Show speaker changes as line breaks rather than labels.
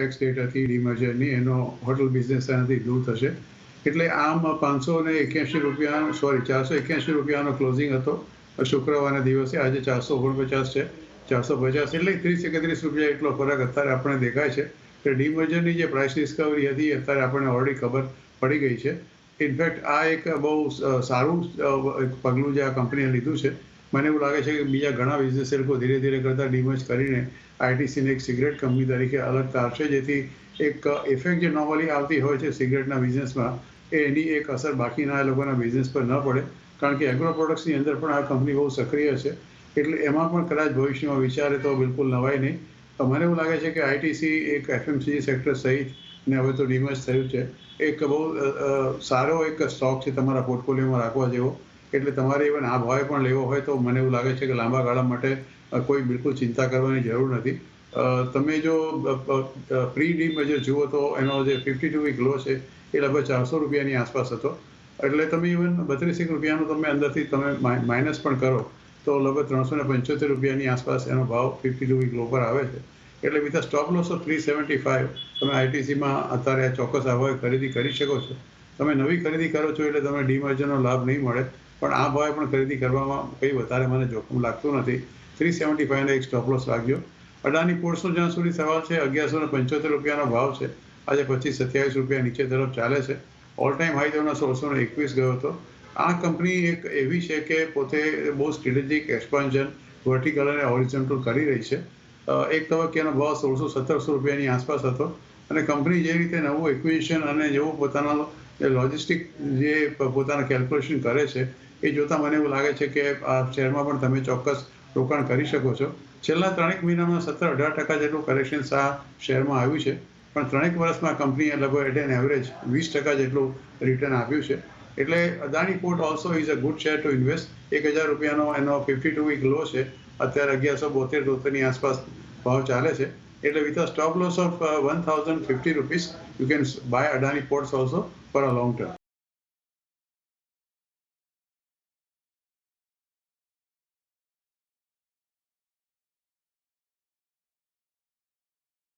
X date હતી ડીમર્જરની, એનો hotel business એનાથી દૂર થશે. એટલે આમ 581 રૂપિયા, સોરી 481 રૂપિયાનો ક્લોઝિંગ હતો શુક્રવારના દિવસે. આજે 449 છે, 450 એટલે 30-31 રૂપિયા એટલો ફરક અત્યારે આપણે દેખાય છે. કે ડીમર્જરની જે પ્રાઇસ ડિસ્કવરી હતી અત્યારે આપણને ઓલરેડી ખબર પડી ગઈ છે. ઇનફેક્ટ આ એક બહુ સારું પગલું જે આ કંપનીએ લીધું છે. મને એવું લાગે છે કે બીજા ઘણા બિઝનેસ એ લોકો ધીરે ધીરે કરતાં ડીમર્જ કરીને આઈટીસીને એક સિગરેટ કંપની તરીકે અલગ તારશે, જેથી એક ઇફેક્ટ જે નોર્મલી આવતી હોય છે સિગરેટના બિઝનેસમાં એની એક અસર બાકીના લોકોના બિઝનેસ પર ન પડે. કારણ કે એગ્રો પ્રોડક્ટ્સની અંદર પણ આ કંપની બહુ સક્રિય છે, એટલે એમાં પણ કદાચ ભવિષ્યમાં વિચારે તો બિલકુલ નવાય નહીં. મને એવું લાગે છે કે આઈટીસી એક એફએમસીજી સેક્ટર સહિત ને હવે તો ડીમર્જ થયું છે, એક બહુ સારો એક સ્ટોક છે તમારા પોર્ટફોલિયોમાં રાખવા જેવો. એટલે તમારે ઇવન આ ભાવે પણ લેવો હોય તો મને એવું લાગે છે કે લાંબા ગાળા માટે કોઈ બિલકુલ ચિંતા કરવાની જરૂર નથી. તમે જો પ્રી ડીમર્જર જુઓ તો એનો જે 52 વીક લો છે એ લગભગ 400 રૂપિયાની આસપાસ હતો. એટલે તમે ઇવન 32 રૂપિયાનો તમે અંદરથી તમે માઇનસ પણ કરો તો લગભગ 375 રૂપિયાની આસપાસ એનો ભાવ 52 વીક લો પર આવે છે. એટલે વિથ સ્ટોપ લોસ ઓફ 375 તમે આઈટીસીમાં અત્યારે ચોક્કસ આ ભાવે ખરીદી કરી શકો છો. તમે નવી ખરીદી કરો છો એટલે તમને ડીમર્જરનો લાભ નહીં મળે, પણ આ ભાવે પણ ખરીદી કરવામાં કંઈ વધારે મને જોખમ લાગતું નથી. 375 એક સ્ટોપ લોસ રાખજો. અડાની પોર્ટ્સનો જ્યાં સુધી સવાલ છે, 1175 રૂપિયાનો ભાવ છે. આજે 25-27 રૂપિયા નીચે તરફ ચાલે છે. ઓલ ટાઈમ હાઈ તેનો 1621 ગયો હતો. આ કંપની એક એવી છે કે પોતે બહુ સ્ટ્રેટેજિક એક્સપાન્શન વર્ટિકલ અને હોરિઝોન્ટલ કરી રહી છે. એક તબક્કેનો ભાવ 1600-1700 રૂપિયાની આસપાસ હતો, અને કંપની જે રીતે નવું એક્વિઝિશન અને જેવું પોતાના લોજિસ્ટિક જે પોતાના કેલ્ક્યુલેશન કરે છે એ જોતાં મને એવું લાગે છે કે આ શેરમાં પણ તમે ચોક્કસ રોકાણ કરી શકો છો. છેલ્લા 3 મહિનામાં 17-18% જેટલું કરેક્શન્સ આ શેરમાં આવ્યું છે, પણ 3 વર્ષમાં કંપનીએ લગભગ એટ એન એવરેજ 20% જેટલું રિટર્ન આપ્યું છે. એટલે Adani port also is a good share two invest. 1000 રૂપિયાનો એનો 52 વીક લો છે, અત્યારે 1172-73 આસપાસ ભાવ ચાલે છે. એટલે with a stop loss of 1050 rupees you can by Adani ports also for a long term.